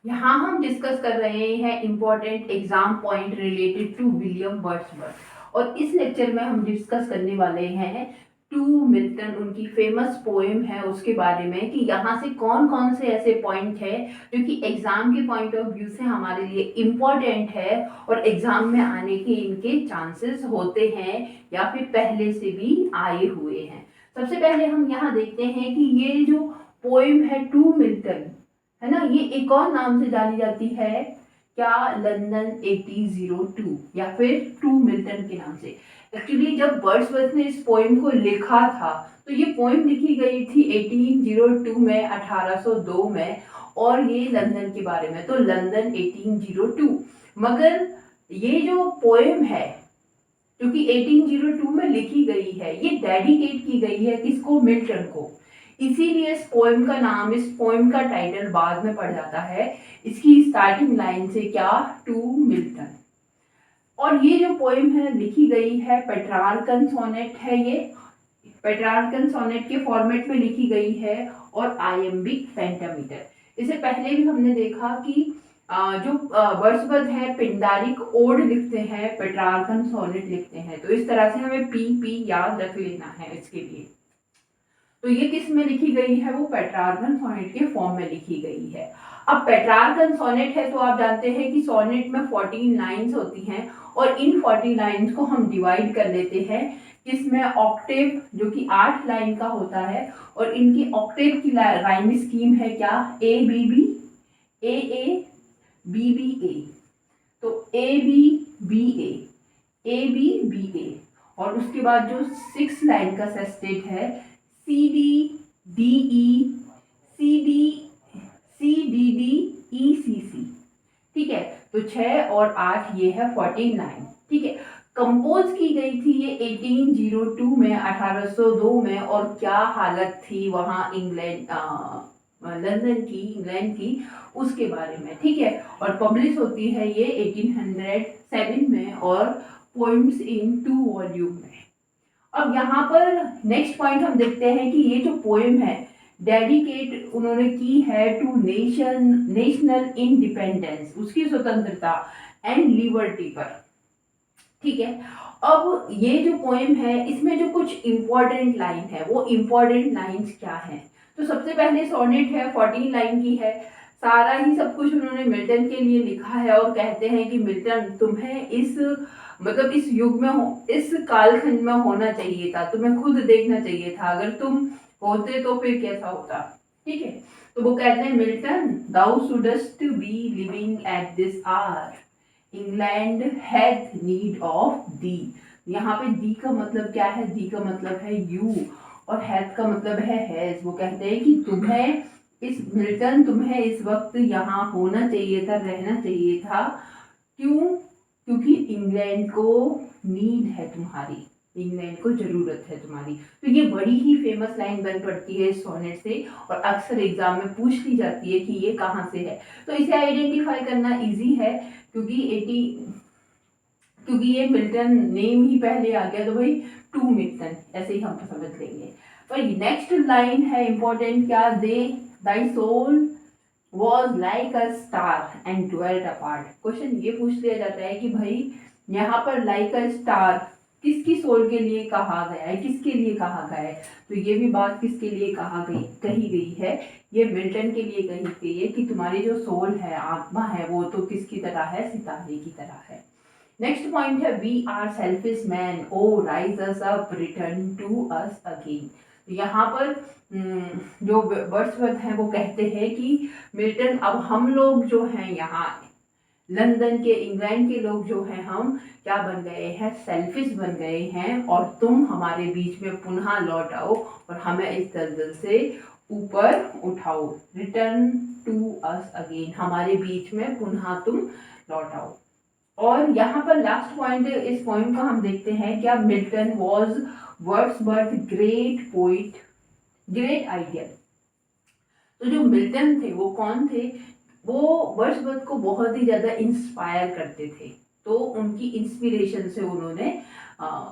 यहाँ हम डिस्कस कर रहे हैं important exam point related to William Wordsworth और इस लेक्चर में हम डिस्कस करने वाले हैं टू मिल्टन, उनकी फेमस पोएम है उसके बारे में कि यहाँ से कौन कौन से ऐसे पॉइंट है जो कि एग्जाम के पॉइंट ऑफ व्यू से हमारे लिए इम्पोर्टेंट है और एग्जाम में आने के इनके चांसेस होते हैं या फिर पहले से भी आए हुए हैं। सबसे पहले हम यहाँ देखते हैं कि ये जो पोएम है टू मिल्टन है ना, ये एक और नाम से जानी जाती है क्या, लंदन 1802 या फिर टू मिल्टन के नाम से। एक्चुअली जब वर्ड्सवर्थ ने इस पोएम को लिखा था तो ये पोएम लिखी गई थी 1802 में, 1802 में, और ये लंदन के बारे में, तो लंदन 1802। मगर ये जो पोएम है जो कि 1802 में लिखी गई है, ये डेडिकेट की गई है किसको, मिल्टन को। इसीलिए इस पोएम का नाम, इस पोएम का टाइटल बाद में पड़ जाता है इसकी स्टार्टिंग लाइन से क्या, टू मिल्टन। और ये जो पोएम है लिखी गई है पेट्रार्कन सोनेट है, ये पेट्रार्कन सोनेट के फॉर्मेट में लिखी गई है और आयम्बिक पेंटामीटर। इससे पहले भी हमने देखा कि जो वर्ड्सवर्थ है पिंडारिक ओड लिखते हैं, पेट्रार्कन सोनेट लिखते हैं, तो इस तरह से हमें पी याद रख लेना है इसके लिए। तो ये किस में लिखी गई है, वो पेट्रार्कन सोनेट के फॉर्म में लिखी गई है। अब पेट्रार्कन सोनेट है तो आप जानते हैं कि सोनेट में 14 लाइंस होती हैं और इन 40 लाइंस को हम डिवाइड कर लेते हैं किसमें, ऑक्टेव, जो कि 8 लाइन का होता है, और इनकी ऑक्टेव की राइम स्कीम है क्या, A B B, A B, B B ए। तो A B B A B B A, और उसके बाद जो 6 लाइन का सेस्टेट है C D D E, C D D E C C. ठीक है, तो 6 और 8 ये है 49। ठीक है, कंपोज की गई थी ये 1802 में, 1802 में, और क्या हालत थी वहाँ इंग्लैंड, लंदन की, इंग्लैंड की, उसके बारे में। ठीक है, और पब्लिश होती है ये 1807 में और पोइम्स इन 2 वॉल्यूम में। अब यहाँ पर नेक्स्ट पॉइंट हम देखते हैं कि ये जो पोएम है डेडिकेट उन्होंने की है टू नेशनल इंडिपेंडेंस, उसकी स्वतंत्रता एंड लिबर्टी पर। ठीक है, अब ये जो पोएम है इसमें जो कुछ इंपॉर्टेंट लाइन है, वो इंपॉर्टेंट लाइंस क्या है, तो सबसे पहले सोनेट है, 14 लाइन की है, सारा ही सब कुछ उन्होंने मिल्टन के लिए लिखा है और कहते हैं कि मिल्टन तुम्हें इस, मतलब इस युग में हो, इस कालखंड में होना चाहिए था, तुम्हें खुद देखना चाहिए था, अगर तुम होते तो फिर कैसा होता। ठीक है, तो वो कहते हैं Milton, thou shouldst be living at this hour, England hath need of thee. यहाँ पे दी का मतलब क्या है, दी का मतलब है यू, और हैथ का मतलब है हैज। वो कहते हैं कि तुम्हें इस मिल्टन, तुम्हें इस वक्त यहाँ होना चाहिए था, रहना चाहिए था। क्यों, क्योंकि इंग्लैंड को नीड है तुम्हारी, इंग्लैंड को जरूरत है तुम्हारी। तो ये बड़ी ही फेमस लाइन बन पड़ती है इस सोनेट से और अक्सर एग्जाम में पूछ ली जाती है कि ये कहाँ से है। तो इसे आइडेंटिफाई करना इजी है क्योंकि ये मिल्टन नेम ही पहले आ गया, तो भाई टू मिल्टन ऐसे ही हम समझ लेंगे। पर नेक्स्ट लाइन है इंपॉर्टेंट क्या, दे thy soul was like a star and dwelt apart। Question ये पूछ लिया जाता है कि भाई यहाँ पर like a star किसकी सोल के लिए कहा गया है, किसके लिए कहा गया है, तो ये भी बात किसके लिए कही गई है, ये मिल्टन के लिए कही गई है कि तुम्हारी जो सोल है, आत्मा है, वो तो किसकी तरह है, सितारे की तरह है। नेक्स्ट पॉइंट है we are selfish men, oh raise us up, return to us again. यहाँ पर जो वर्ड्सवर्थ हैं वो कहते हैं कि मिल्टन, अब हम लोग जो हैं यहाँ लंदन के, इंग्लैंड के लोग जो हैं, हम क्या बन गए हैं, सेल्फिश बन गए हैं, और तुम हमारे बीच में पुनः लौट आओ और हमें इस दलदल से ऊपर उठाओ, रिटर्न टू अस अगेन, हमारे बीच में पुनः तुम लौट आओ। और यहाँ पर लास्ट पॉइंट इस पॉइंट का हम देखते हैं क्या, Milton was Wordsworth great poet, great ideal. तो जो मिल्टन थे वो कौन थे, वो वर्ड्सवर्थ को बहुत ही ज्यादा इंस्पायर करते थे, तो उनकी इंस्पिरेशन से उन्होंने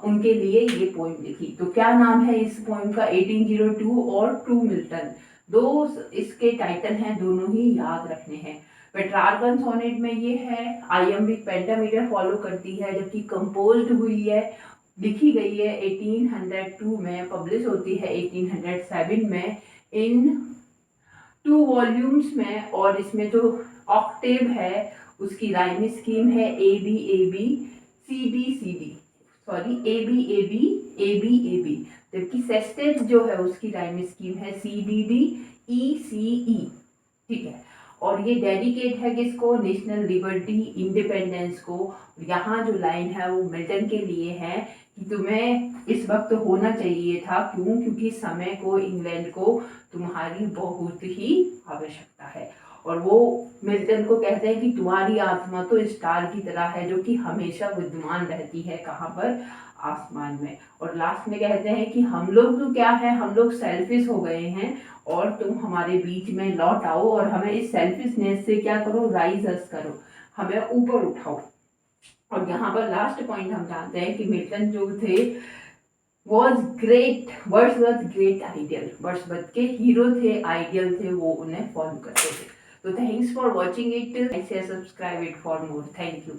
उनके लिए ये पोइम लिखी। तो क्या नाम है इस पोइम का, 1802 और टू मिल्टन, दो इसके टाइटल हैं, दोनों ही याद रखने हैं। पेट्रार्कन सोनेट में ये है आइयम्बिक पेंटामीटर फॉलो करती है, जबकि कंपोज्ड हुई है, लिखी गई है 1802 में, पब्लिश होती है 1807 में इन 2 वॉल्यूम्स में। और इसमें जो ऑक्टेव है उसकी राइम स्कीम है A B C D C D, sorry A B A B, जबकि सेस्टेट जो है उसकी राइम स्कीम है सी डी डी ई सी ई, ठीक है। और ये डेडिकेट है किसको, नेशनल लिबर्टी इंडिपेंडेंस को। यहाँ जो लाइन है वो मिल्टन के लिए है कि तुम्हें इस वक्त होना चाहिए था, क्यों, क्योंकि समय को, इंग्लैंड को तुम्हारी बहुत ही आवश्यकता है। और वो मिल्टन को कहते हैं कि तुम्हारी आत्मा तो स्टार की तरह है जो कि हमेशा विद्यमान रहती है, कहाँ पर, आसमान में। और लास्ट में कहते हैं कि हम लोग तो क्या है, हम लोग सेल्फिश हो गए हैं और तुम हमारे बीच में लौट आओ और हमें इस सेल्फिशनेस से क्या करो, राइज अस करो, हमें ऊपर उठाओ। और यहाँ पर लास्ट पॉइंट हम जानते हैं कि मिल्टन जो थे was great, Wordsworth great ideal, Wordsworth के हीरो थे, आइडियल थे, वो उन्हें फॉलो करते थे। तो थैंक्स फॉर वॉचिंग इट, ऐसे subscribe it for more, thank you.